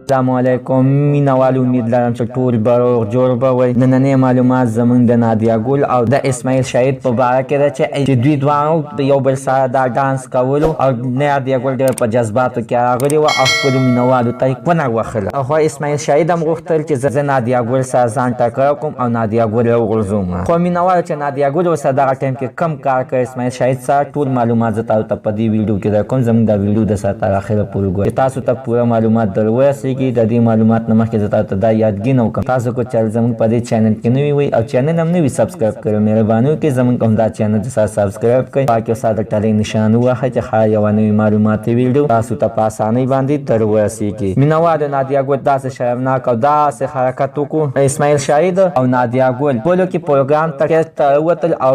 السلام علیکم مینوالو، امید لرم چې ټول به روغ جوړ به وئ. نننۍ معلومات زمونږ د نادیه ګل او د اسماعیل شاهد په باره کې ده چې دوی دواړو د یو بل سره دا ډانس کولو او نادیه ګل ډېر په جذباتو کې راغلې وه او خپلو مینوالو ته یې ونه وښله. او اسماعیل شاهد هم غوښتل چې زه نادیه ګل سره ځان ټکر کړم او نادیه ګل وغورځوم. خو مینوالو چې نادیه ګل ورسره دغه ټایم کې کم کار کړی اسماعیل شاهد سره، ټول معلومات زه تاسو ته په دې ویډیو کې درکوم. زموږ دا ویډیو د سره تر اخره پورې ګورئ، تاسو ته پوره معلومات در ورسېږي. د دې معلومات نه مخکې زه تاسو ته دا یادګي نه وکړم، تاسو که چل زموږ په دې چینل کې نوي وئ او چینل هم نوي سبسکرایب کړئ، مهرباني وکړئ زموږ همدا چینل د سره سبسکرایب کړئ، پاک یو ساده ټلۍ نشان ووهئ چې ښایي یوه نوې معلوماتي ویډیو تاسو ته په اسانۍ باندې در ورسېږي. مینوالو نادیه ګل داسې شرمناک او داسې حرکت وکړو، اسماعیل شاهد او نادیه ګل خپلو کې پروګرام ته ووتل او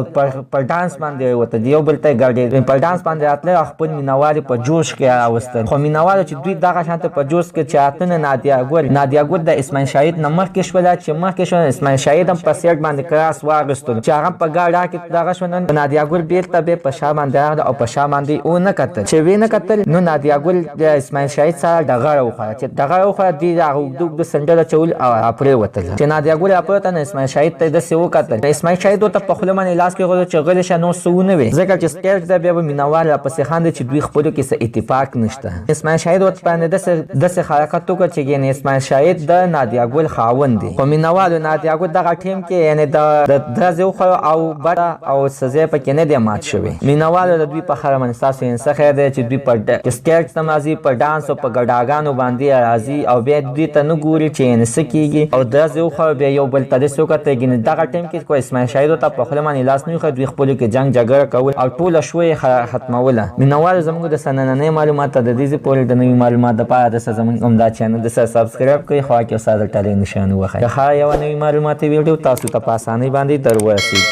پر ډانس باندې ووتل، یو بل ته یې ګډېدل، پر ډانس باندې راتلل او خپل مینوال په جوش کې راوستل. خو مینوالو چې دوی دغه شانته په جوش کې چې راتلل، نادیه ګل د اسماعیل شاهد نه مخکې شوله، چې مخکې شوله اسماعیل شاهد هم په سیټ باندې کراس واخیستلو چې هغه په ګاډه کې دغه شوله. نادیه ګل بېرته بیا په شا باندې راغله او په شا باندې ونه کتل. چې ویې نه کتل نو نادیه ګل د اسماعیل شاهد سره ډغره وخوړه، چې ډغره وخوړه دوی د هغه اوږده اوږده سنډل اچول او راپرېوتل. چې نادیه ګل راپرېوته نو اسماعیل شاهد ته یې داسې وکتل، اسماعیل شاهد ورته په خوله باندې لاس کېښود چې غلی شه نور څه ونه وې، ځکه چې سټیج ته بیا به مینوال راپسې خاندي چې دوی خپلو کې څه اتفاق نشته. اسماعیل شاهد ورته باندې داسې حرکت وکړ چې یعنې اسماعیل شاهد د نادیه ګل خاوند دی. خو مینوالو نادیه ګل دغه ټیم کې یعنې د ډزې وخوړه او بده او سزا پکې نه دی مات شوی. مینوالو د دوی په خبره باندې ستاسو څه خیر دی چې دوی په سټیج ته راځي، په ډانس او په ګډاګانو باندې راځي او بیا دوی ته نه ګوري چې یعنې څه کېږي او ډزې وخوړه بیا یو بل ته داسې وکتل. یعنې دغه ټیم کې کو اسماعیل شاهد ورته په خوله باندې لاس نه وښود، دوی خپلو کې جنګ جګړه کول او ټوله شوه یې ختموله. مینوالو زموږ د نننۍ معلومات ته د دې ځای پورې د نوي معلومات دپاره د زموږ همدا چینل د سره سبسکرایب کړئ، خوا کې یو ساده ټلۍ نشان ووهئ چې ښایي یوه نوې معلوماتي ویډیو تاسو ته په اسانۍ باندې در ورسېږي.